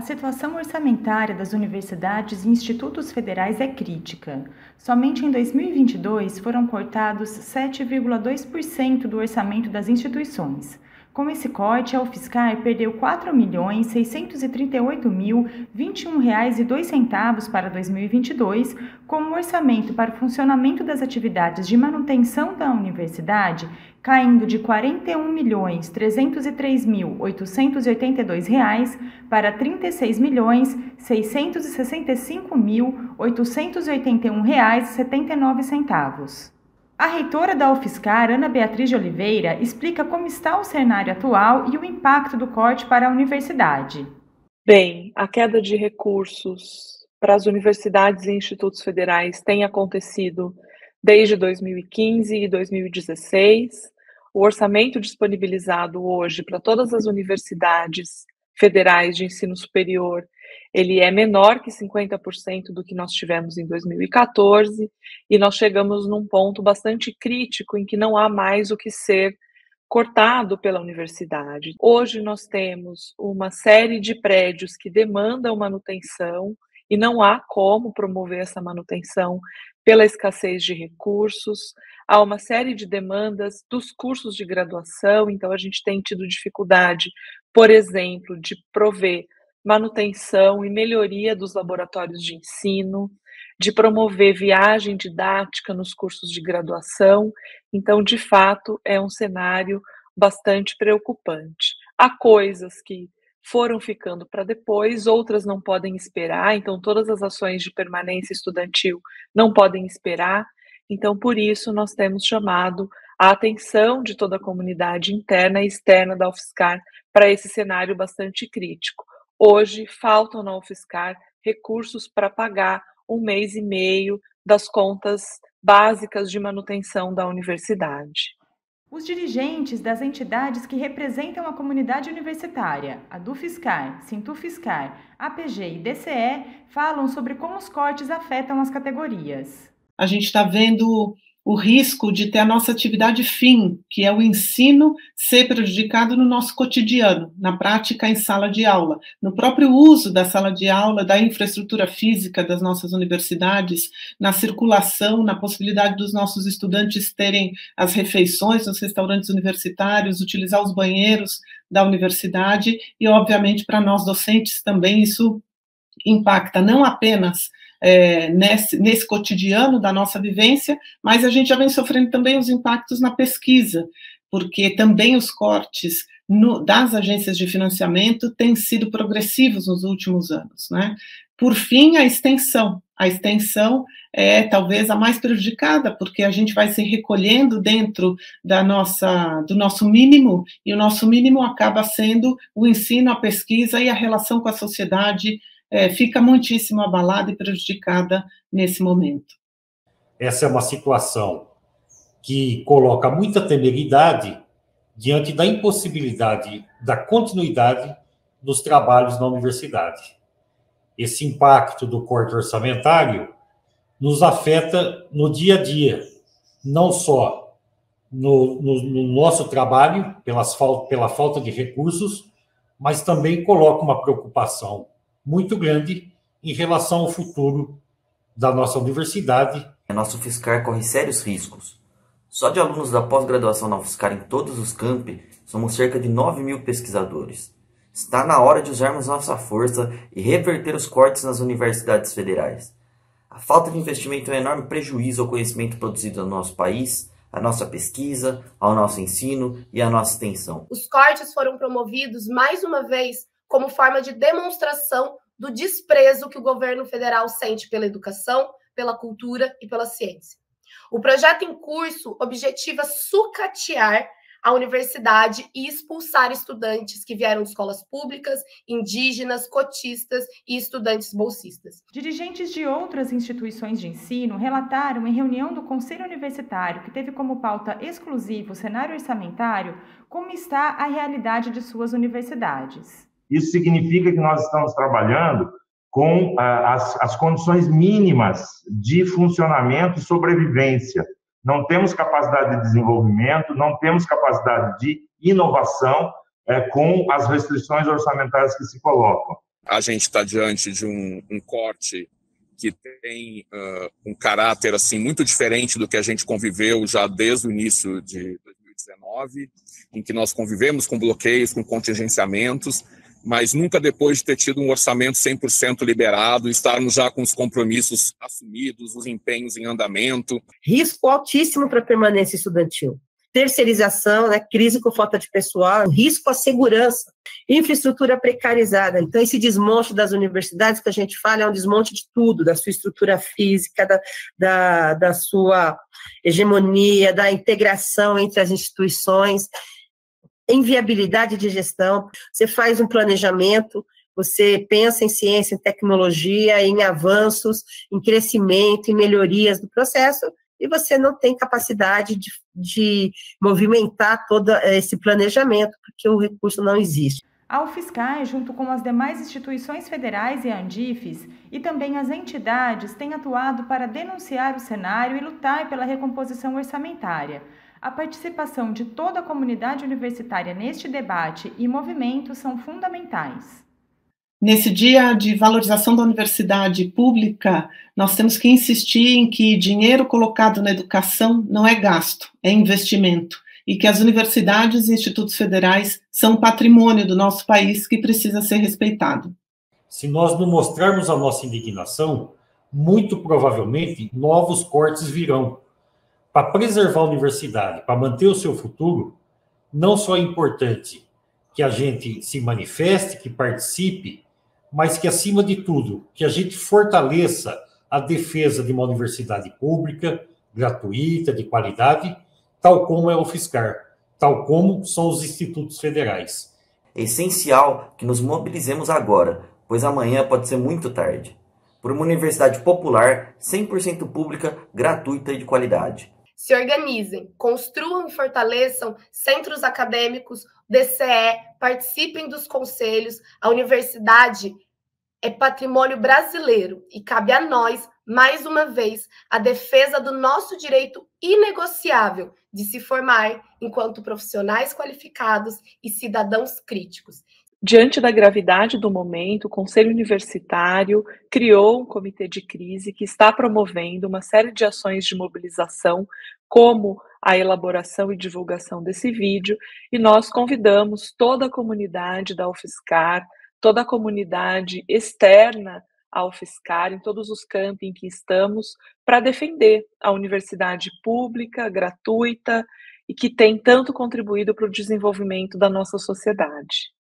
situação orçamentária das universidades e institutos federais é crítica. Somente em 2022 foram cortados 7,2% do orçamento das instituições. Com esse corte, a UFSCar perdeu R$ 4.638.021,02 para 2022, com o orçamento para o funcionamento das atividades de manutenção da universidade caindo de R$ 41.303.882 para R$ 36.665.881,79. A reitora da UFSCar, Ana Beatriz de Oliveira, explica como está o cenário atual e o impacto do corte para a universidade. Bem, a queda de recursos para as universidades e institutos federais tem acontecido desde 2015 e 2016. O orçamento disponibilizado hoje para todas as universidades federais de ensino superior, ele é menor que 50% do que nós tivemos em 2014, e nós chegamos num ponto bastante crítico em que não há mais o que ser cortado pela universidade. Hoje nós temos uma série de prédios que demandam manutenção e não há como promover essa manutenção pela escassez de recursos. Há uma série de demandas dos cursos de graduação, então a gente tem tido dificuldade, por exemplo, de prover manutenção e melhoria dos laboratórios de ensino, de promover viagem didática nos cursos de graduação. Então, de fato, é um cenário bastante preocupante. Há coisas que foram ficando para depois, outras não podem esperar, então todas as ações de permanência estudantil não podem esperar. Então, por isso, nós temos chamado a atenção de toda a comunidade interna e externa da UFSCar para esse cenário bastante crítico. Hoje, faltam na UFSCar recursos para pagar 1 mês e meio das contas básicas de manutenção da universidade. Os dirigentes das entidades que representam a comunidade universitária, a DUFSCar, Sintufscar, APG e DCE, falam sobre como os cortes afetam as categorias. A gente está vendo o risco de ter a nossa atividade fim, que é o ensino, ser prejudicado no nosso cotidiano, na prática em sala de aula, no próprio uso da sala de aula, da infraestrutura física das nossas universidades, na circulação, na possibilidade dos nossos estudantes terem as refeições nos restaurantes universitários, utilizar os banheiros da universidade e, obviamente, para nós docentes também isso impacta não apenas nesse cotidiano da nossa vivência, mas a gente já vem sofrendo também os impactos na pesquisa, porque também os cortes das agências de financiamento têm sido progressivos nos últimos anos, né? Por fim, a extensão é talvez a mais prejudicada, porque a gente vai se recolhendo dentro do nosso mínimo, e o nosso mínimo acaba sendo o ensino, a pesquisa e a relação com a sociedade fica muitíssimo abalada e prejudicada nesse momento. Essa é uma situação que coloca muita temeridade diante da impossibilidade da continuidade dos trabalhos na universidade. Esse impacto do corte orçamentário nos afeta no dia a dia, não só no nosso trabalho, pela falta de recursos, mas também coloca uma preocupação muito grande em relação ao futuro da nossa universidade. A nossa UFSCar corre sérios riscos. Só de alunos da pós-graduação na UFSCar em todos os campi, somos cerca de 9.000 pesquisadores. Está na hora de usarmos nossa força e reverter os cortes nas universidades federais. A falta de investimento é um enorme prejuízo ao conhecimento produzido no nosso país, à nossa pesquisa, ao nosso ensino e à nossa extensão. Os cortes foram promovidos mais uma vez como forma de demonstração do desprezo que o governo federal sente pela educação, pela cultura e pela ciência. O projeto em curso objetiva sucatear a universidade e expulsar estudantes que vieram de escolas públicas, indígenas, cotistas e estudantes bolsistas. Dirigentes de outras instituições de ensino relataram em reunião do Conselho Universitário, que teve como pauta exclusiva o cenário orçamentário, como está a realidade de suas universidades. Isso significa que nós estamos trabalhando com as condições mínimas de funcionamento e sobrevivência. Não temos capacidade de desenvolvimento, não temos capacidade de inovação com as restrições orçamentárias que se colocam. A gente está diante de um corte que tem um caráter assim muito diferente do que a gente conviveu já desde o início de 2019, em que nós convivemos com bloqueios, com contingenciamentos, mas nunca depois de ter tido um orçamento 100% liberado, estarmos já com os compromissos assumidos, os empenhos em andamento. Risco altíssimo para a permanência estudantil. Terceirização, né, crise com falta de pessoal, risco à segurança, infraestrutura precarizada. Então, esse desmonte das universidades que a gente fala é um desmonte de tudo, da sua estrutura física, da sua hegemonia, da integração entre as instituições, inviabilidade de gestão. Você faz um planejamento, você pensa em ciência, em tecnologia, em avanços, em crescimento, em melhorias do processo, e você não tem capacidade de movimentar todo esse planejamento, porque o recurso não existe. A UFSCar, junto com as demais instituições federais e a Andifes, e também as entidades, tem atuado para denunciar o cenário e lutar pela recomposição orçamentária. A participação de toda a comunidade universitária neste debate e movimento são fundamentais. Nesse dia de valorização da universidade pública, nós temos que insistir em que dinheiro colocado na educação não é gasto, é investimento, e que as universidades e institutos federais são um patrimônio do nosso país que precisa ser respeitado. Se nós não mostrarmos a nossa indignação, muito provavelmente novos cortes virão. Para preservar a universidade, para manter o seu futuro, não só é importante que a gente se manifeste, que participe, mas que, acima de tudo, que a gente fortaleça a defesa de uma universidade pública, gratuita, de qualidade, tal como é a UFSCar, tal como são os institutos federais. É essencial que nos mobilizemos agora, pois amanhã pode ser muito tarde, por uma universidade popular, 100% pública, gratuita e de qualidade. Se organizem, construam e fortaleçam centros acadêmicos, DCE, participem dos conselhos. A universidade é patrimônio brasileiro e cabe a nós, mais uma vez, a defesa do nosso direito inegociável de se formar enquanto profissionais qualificados e cidadãos críticos. Diante da gravidade do momento, o Conselho Universitário criou um comitê de crise que está promovendo uma série de ações de mobilização, como a elaboração e divulgação desse vídeo, e nós convidamos toda a comunidade da UFSCar, toda a comunidade externa à UFSCar, em todos os campi em que estamos, para defender a universidade pública, gratuita, e que tem tanto contribuído para o desenvolvimento da nossa sociedade.